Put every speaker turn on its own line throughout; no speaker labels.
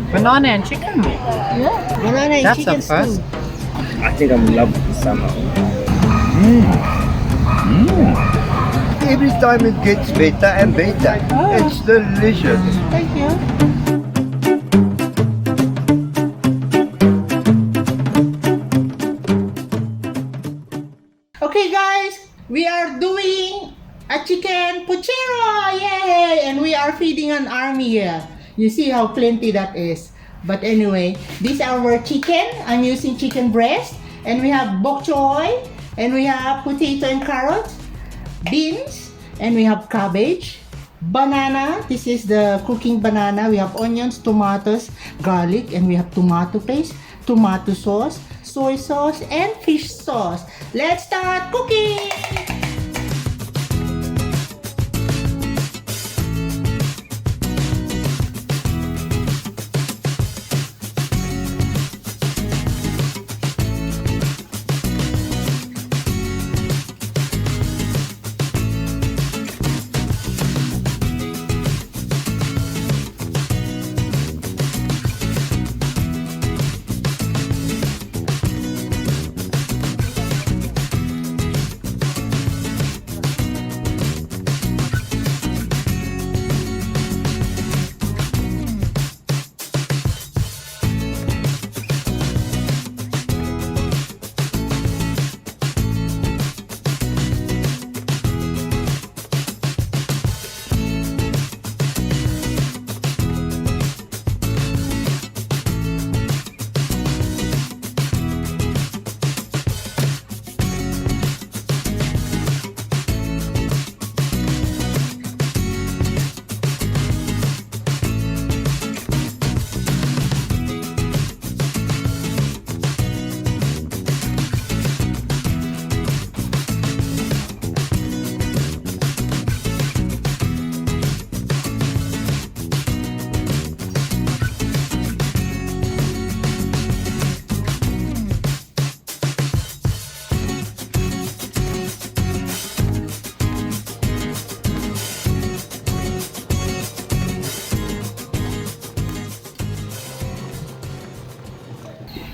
Banana and chicken.
Yeah, banana and
That's
chicken
a first.
stew.
I think I'm in love with this somehow.
Every time it gets better and better.
Oh.
It's delicious.
Thank you. Okay guys, we are doing a chicken pochero! Yay! And we are feeding an army here. You see how plenty that is. But anyway, this is our chicken. I'm using chicken breast. And we have bok choy. And we have potato and carrots. Beans. And we have cabbage. Banana. This is the cooking banana. We have onions, tomatoes, garlic. And we have tomato paste, tomato sauce, soy sauce, and fish sauce. Let's start cooking!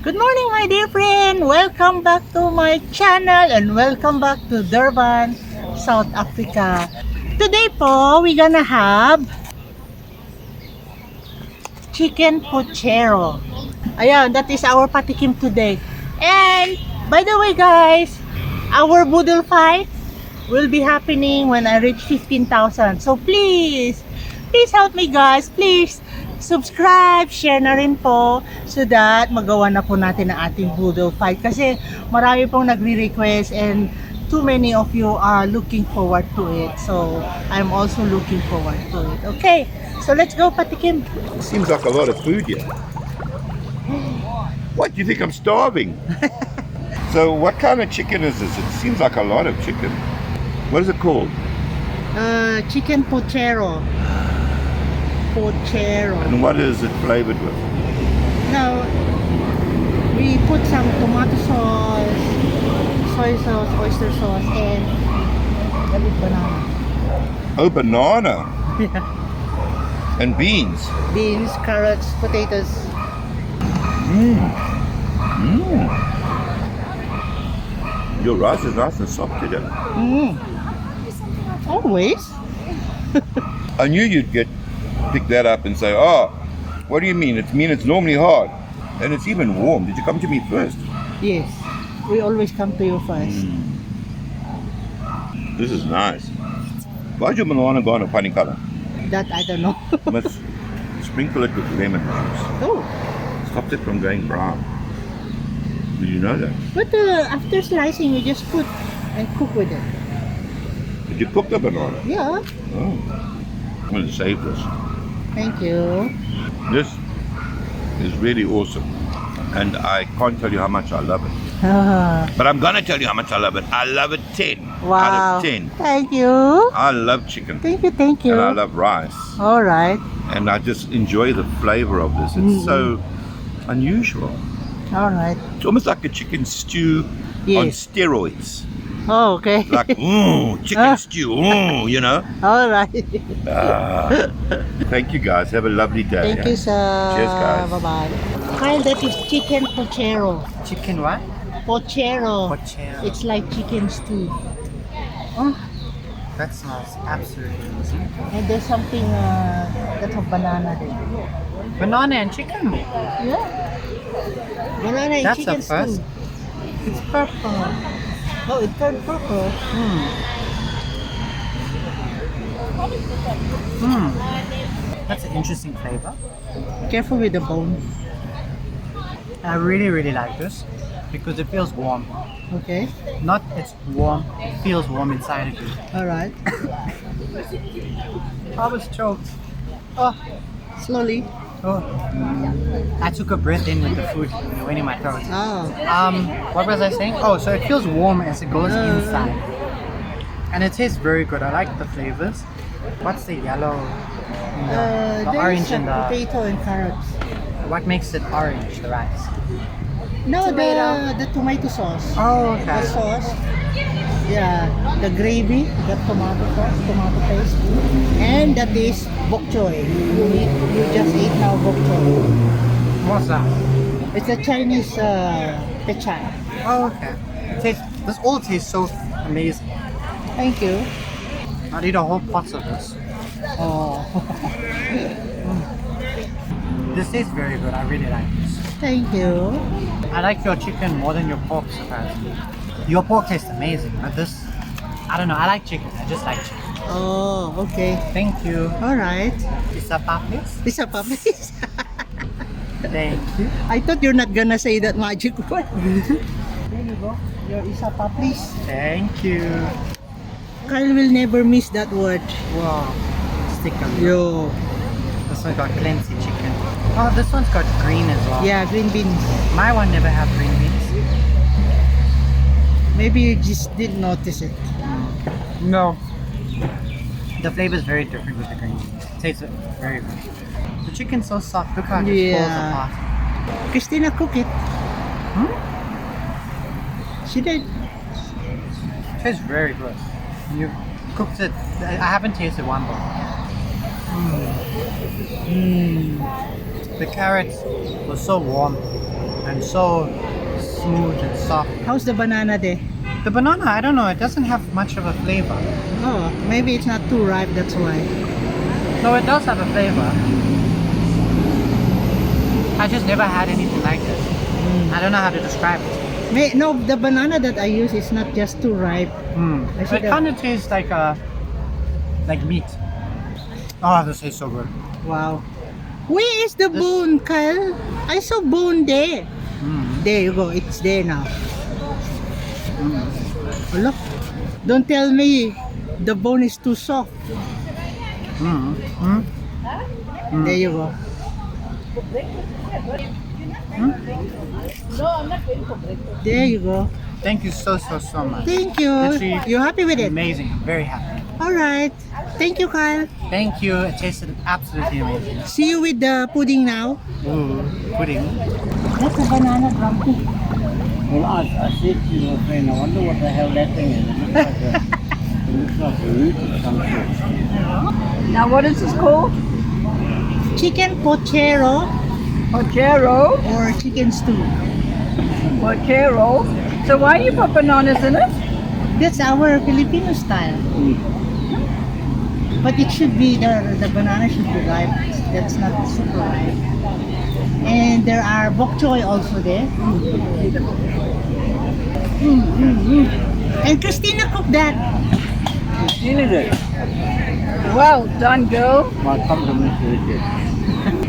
Good morning, my dear friend. Welcome back to my channel and welcome back to Durban, South Africa. Today po, we're gonna have chicken pochero. Ayan, that is our patikim today. And by the way, guys, our boodle fight will be happening when I reach 15,000. So please help me, guys. Please subscribe, share na rin po so that magawa na po natin ang ating boodle fight kasi marami pong nagre-request and too many of you are looking forward to it. So I'm also looking forward to it. Okay, so let's go patikim.
Seems like a lot of food here. What, do you think I'm starving? So what kind of chicken is this? It seems like a lot of chicken. What is it called?
Chicken pochero. Pochero.
And what is it flavored with?
Now, we put some tomato sauce, soy sauce, oyster sauce, and banana.
Oh, banana.
Yeah.
And beans.
Beans, carrots, potatoes.
Your rice is nice and soft today.
Always.
I knew you'd pick that up and say, oh, what do you mean? It's normally hard. And it's even warm. Did you come to me first?
Yes. We always come to you first.
This is nice. Why's your banana gone a funny color?
That I don't know.
Must sprinkle it with lemon juice.
Oh.
Stops it from going brown. Did you know that?
But after slicing, you just put and cook with it.
Did you cook the banana?
Yeah.
Oh. I'm going to save this.
Thank you.
This is really awesome. And I can't tell you how much I love it. But I'm going to tell you how much I love it. I love it 10
Wow.
out of 10.
Thank you.
I love chicken.
Thank you, thank you.
And I love rice.
All right.
And I just enjoy the flavor of this. It's so unusual.
All right.
It's almost like a chicken stew on
Yes.
steroids.
Oh, okay.
Like, chicken stew, you know.
All right.
Thank you guys. Have a lovely day.
Thank you, sir.
Cheers, guys.
Bye-bye. Kyle, that is chicken pochero.
Chicken what?
Pochero.
Pochero.
It's like chicken stew.
That smells absolutely amazing.
And there's something that's a banana there.
Banana and chicken.
Yeah. Banana and
That's
chicken
a first.
stew. It's purple. Oh, it turned purple.
That's an interesting flavor.
Careful with the bone.
I really like this because it feels warm.
Okay.
Not it's warm, it feels warm inside of you.
All right.
I was choked.
Slowly.
I took a breath in with the food and it went in my throat.
Oh.
What was I saying? Oh, so it feels warm as it goes inside. And it tastes very good. I like the flavors. What's the yellow? The
There
orange
is some
and the...
potato and carrots.
What makes it orange, the rice?
No, the tomato sauce.
Oh,
The
okay.
sauce. Yeah, the gravy, the tomato sauce, tomato paste, and that is bok choy. You just ate now bok choy.
What's that?
It's a Chinese pechay.
Oh, okay. This all tastes so amazing.
Thank you.
I'll eat a whole pot of this.
Oh,
This tastes very good. I really like this.
thank you.
I like your chicken more than your pork, surprisingly. Your pork tastes amazing, but this, I don't know. I like chicken. I just like chicken.
Oh, okay.
Thank you.
All right.
Isa pa, please.
Isa pa, please.
Thank you.
I thought you're not gonna say that magic word. There you go. Your isa pa, please.
Thank you.
Kyle will never miss that word.
Wow. Stick on it.
Yo.
This one got plenty chicken. Oh, this one's got green as well.
Yeah, green beans.
My one never had green beans.
Maybe you just didn't notice it.
No. The flavor is very different with the green beans. It tastes very good. The chicken's so soft. Look how it just falls
Yeah.
apart.
Christina cook it. She did.
It tastes very good. You cooked it. I haven't tasted one bone. The carrots were so warm and so smooth and soft.
How's the banana there?
The banana, I don't know, it doesn't have much of a flavor.
Oh, maybe it's not too ripe, that's why.
No, it does have a flavor. I just never had anything like this. I don't know how to describe it.
No, the banana that I use is not just too ripe. I should
It kind of tastes like meat. Oh, this tastes so good.
Wow. Where is the bone, Kyle? I saw bone there. There you go. It's there now. Oh, look. Don't tell me the bone is too soft. There you go. There you go.
Thank you so much.
Thank you.
Literally
You happy with it?
Amazing. I'm very happy.
All right. Thank you, Kyle.
Thank you. It tasted absolutely amazing.
See you with the pudding now.
Ooh, pudding.
That's a banana grumpy.
Well, I said to my friend, I wonder what the hell that thing is. It looks like a root of some sort.
Now what is this called?
Chicken pochero
Pochero.
or chicken stew.
Pochero. So why you put bananas in it?
That's our Filipino style. But it should be, the banana should be ripe. That's not super ripe. And there are bok choy also there. And Christina cooked that.
You did it.
Well done, girl.
My compliments to it.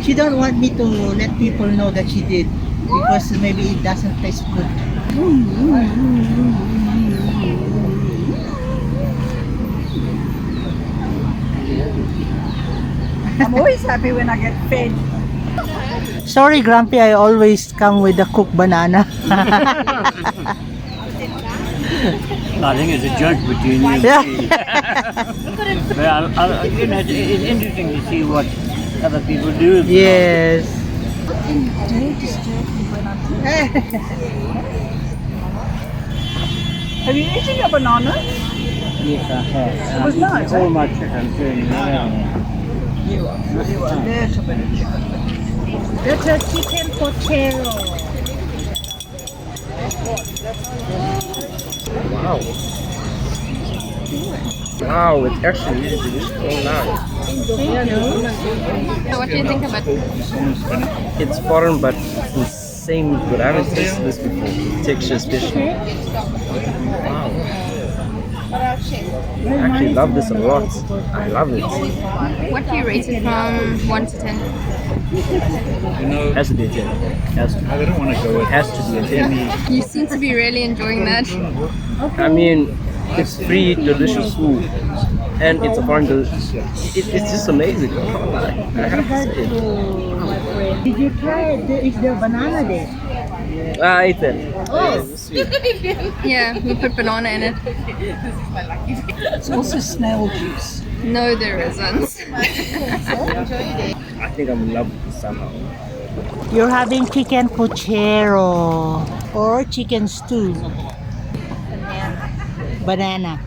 She don't want me to let people know that she did because maybe it doesn't taste good.
I'm always happy when I get fed.
Sorry, Grumpy, I always come with the cooked banana.
I think it's a joke between you and
Yeah.
me. But you know, it's interesting to see what other people do. with
Yes.
Have you eaten your banana?
Yes, I have.
It was nice,
All
eh?
my chicken too. Yeah.
You are a little bit of chicken.
That's a chicken pochero.
Wow. Wow, it's actually really delicious. So nice.
So what do you think of it?
It's foreign, but it's the same good. I haven't tasted this before. The texture especially. Wow. I actually love this a lot. I love it.
What do you rate it from 1 to 10?
Has to be a 10. Has to. I don't want to go. It has to be a 10.
You seem to be really enjoying that.
I mean, it's free, delicious food, and it's a foreign it's just amazing. I can't lie. I have to say it.
Did you try it? Is there banana there?
I ate it.
Yeah, we put banana in it.
It's also snail juice.
No, there isn't.
I think I'm in love with this somehow.
You're having chicken pochero or chicken stew. Banana.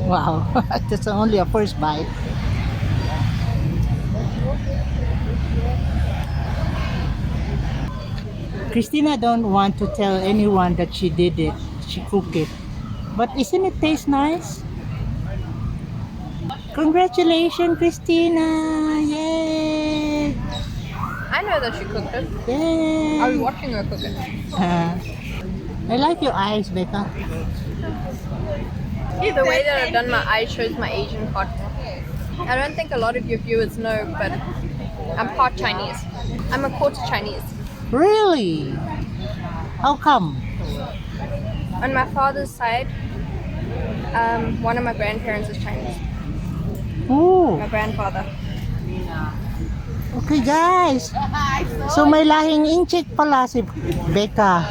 Wow, that's only a first bite. Christina don't want to tell anyone that she did it, she cooked it. But isn't it taste nice? Congratulations, Christina! Yay!
I know that she cooked it.
Yay!
I was watching her cook it.
I like your eyes, Becca.
The way that I've done my eyes shows my Asian part. I don't think a lot of your viewers know, but I'm part Chinese. I'm a quarter Chinese.
Really? How come?
On my father's side, one of my grandparents is Chinese.
Oh,
My grandfather.
okay guys. So may lahing incheck pala si Becca.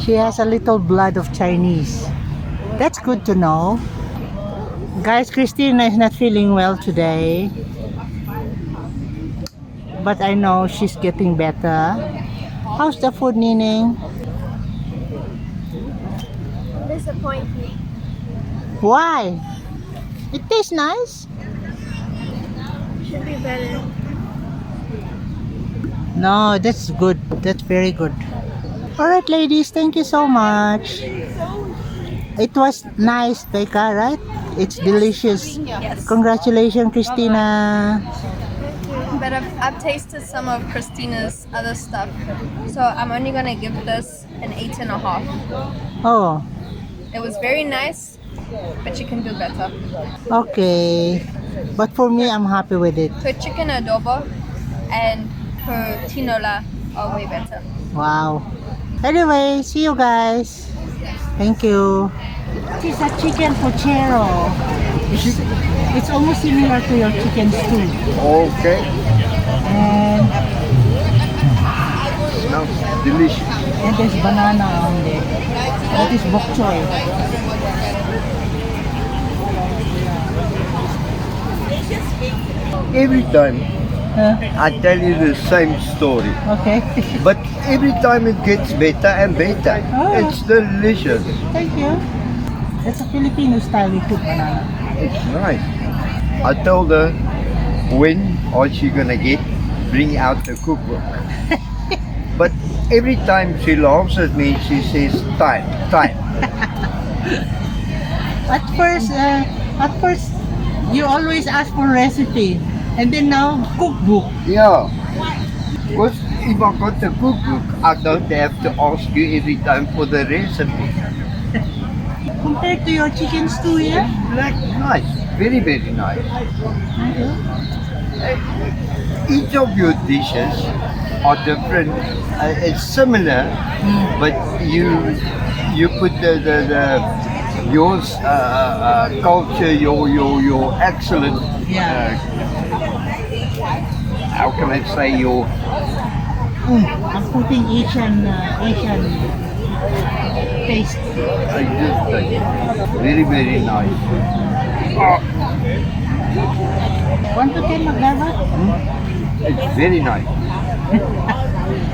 She has a little blood of Chinese. That's good to know. Guys, Christina is not feeling well today. But I know she's getting better. How's the food, Nining?
Disappointing.
Why? It tastes nice.
Should be better.
No, that's good. That's very good. Alright, ladies, thank you so much. It was nice, Becca, right? It's delicious.
Yes.
Congratulations, Christina.
But I've tasted some of Christina's other stuff. So I'm only going to give this an 8.5.
Oh,
It was very nice, but you can do better.
okay. But for me, I'm happy with it.
Her chicken adobo and her tinola are way better.
Wow. Anyway, see you guys. Thank you. This is a chicken pochero. It's almost similar to your chicken stew.
Okay.
And,
Smells delicious.
and there's banana on there. That is bok choy.
Every time
Huh?
I tell you the same story,
Okay.
but every time it gets better and better.
Oh.
It's delicious.
Thank you. That's a Filipino style we cook banana.
It's nice. I told her when are she gonna bring out the cookbook. But every time she laughs at me, she says time.
At first, you always ask for recipe, and then now cookbook.
Yeah. Because if I got the cookbook, I don't have to ask you every time for the recipe.
Compared to your chicken stew, yeah?
Like nice, very nice. Each of your dishes are different. It's similar, but you put yours culture, your excellent.
Yeah.
How can I say your?
I'm putting Asian taste.
I just very nice.
1 to 10, Magdava?
It's very nice.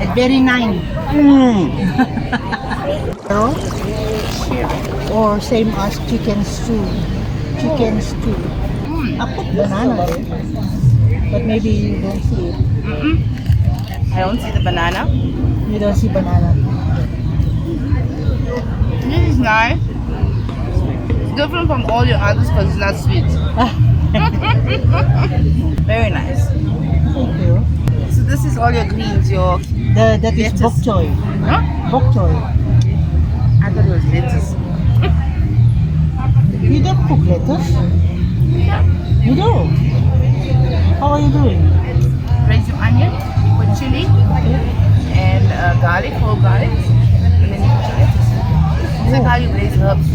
It's very nice. Or same as chicken stew. Chicken stew. I put banana there, but maybe you don't see it.
I don't see the banana.
You don't see banana.
This is nice. It's different from all your others because it's not sweet. Very nice.
Thank you.
So this is all your greens, your
That is
lettuce.
bok choy.
Huh?
Bok choy.
I thought it was lettuce.
You don't cook lettuce? You do? How are you doing?
Raise your onion, put chili and garlic, whole garlic, and then you put your lettuce. It's like how you braise herbs.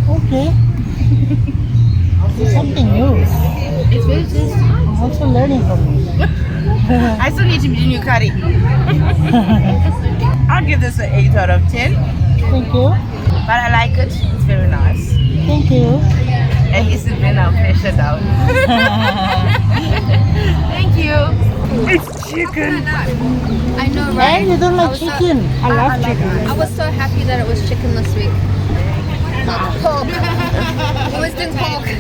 Okay. It's something new.
It's very tasty.
I'm also learning from you.
I still need to be new curry. I'll give this an 8 out of 10,
Thank you.
but I like it. It's very nice.
Thank you.
And it's the bring our pressure down. Thank you. It's chicken.
I know, right?
And you don't like chicken.
I love chicken. I was so happy that it was chicken this week. Not pork. Always did pork. It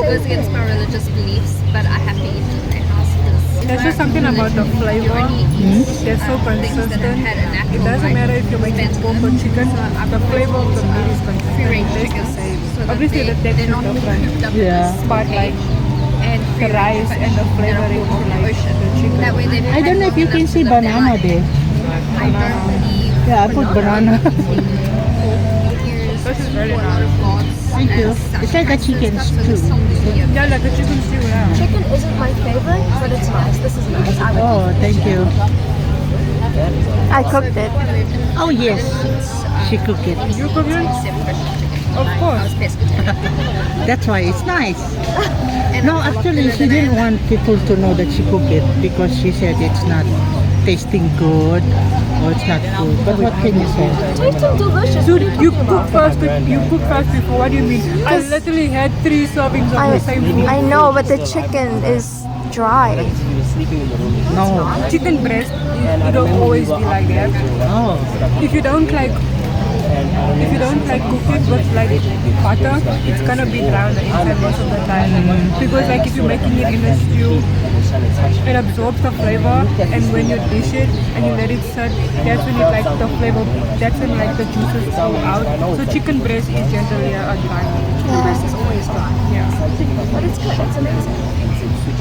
goes against my religious beliefs, but I have to eat it in my house because
There's just something about the flavor. They're so consistent. It doesn't matter if you're making pork or chicken, the flavor of the meat is consistent. It tastes the same. Obviously the texture is different.
Yeah.
But like the rice and the flavoring of like the chicken.
that way they
I don't know if you can see banana there.
I don't believe
Yeah, I put banana.
This is very
a lot
nice.
of gods.
Thank you. It's like a chicken stew.
Yeah, like a chicken stew, yeah.
Chicken isn't my favorite, but it's nice. This is nice. I would
Oh, thank you.
I cooked it.
Oh yes, she cooked it.
You cook it? Of course.
That's why it's nice. No, actually, she didn't want people to know that she cooked it because she said it's not tasting good or it's not good. But what can you say?
Tasting delicious.
Dude, you cook first before. What do you mean? I literally had 3 servings of the same food.
I know, but the chicken is dry.
No.
Chicken breast, it will always be like that.
Oh.
If you don't like cook it with like butter, it's gonna be dry on the inside most of the time. Because like if you're making it in a stew, it absorbs the flavor, and when you dish it and you let it sit, that's when it like the flavor, that's when like the juices go out. So chicken breast is generally a dry meat. Chicken breast is always dry. Yeah.
But it's good. It's amazing.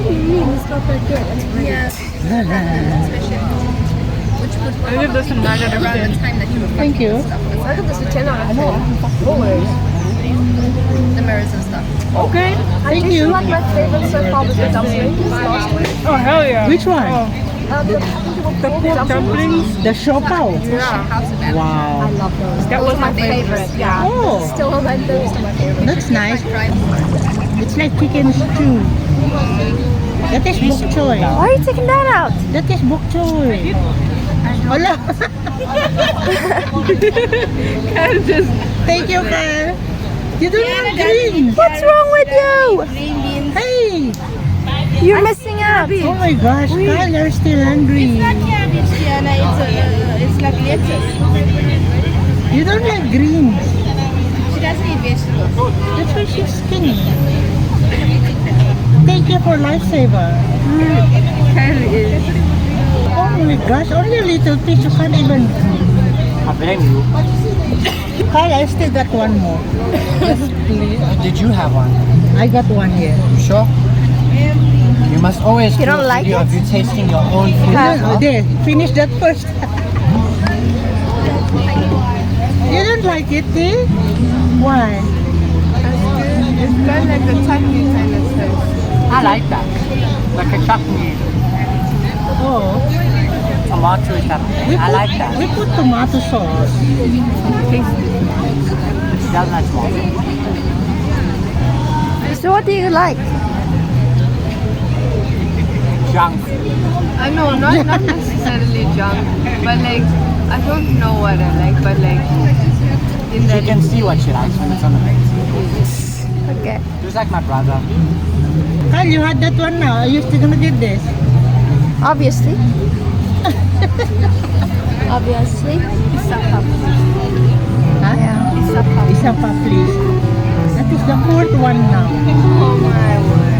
It's not that good. It's really
Which would
I give this a 9 out of
around
10.
the time that you were
Thank you.
I give this a 10 out of 10. The mirrors and stuff.
Okay.
Thank you.
Like my favorite so far was the dumplings last week.
Oh hell yeah.
Which one?
The pork dumplings.
The shopao.
Yeah.
Wow.
Love those.
That was my favorite. Yeah.
Oh,
Still on my list of my favorite.
that's nice. It's like chicken stew. That is bok choy.
Why are you taking that out?
That is bok choy. Hola. Thank you, Kyle. You don't want green.
What's wrong with you?
Hey.
You're missing out.
Oh my gosh, Kyle, you're still hungry.
Cabbage, Diana. It's like lettuce.
You don't like greens.
She doesn't eat vegetables.
That's why she's skinny. Thank you for lifesaver. Oh my gosh, only a little piece. You can't even.
I blame you.
Kyle, I still got one more.
Did you have one?
I got one here.
Sure. You must always do
don't
a
like
video
it?
of you tasting your own food.
No, there, finish that first. You don't like it, eh? Why?
It's kind of like the chutney kind of taste.
I like that. Like a chutney,
Oh,
tomato chutney. I like that.
we put tomato sauce.
She doesn't like tomato.
So what do you like?
Junk.
I know, not necessarily junk, but like I don't know what I like, but like in
She
that
can see what she likes when it's on the plate.
Okay.
Just like my brother.
Kyle, you had that one now. Are you still gonna get this?
Obviously. Obviously.
Huh?
Yeah.
Isa pa, please. That is the fourth one now.
Oh my word.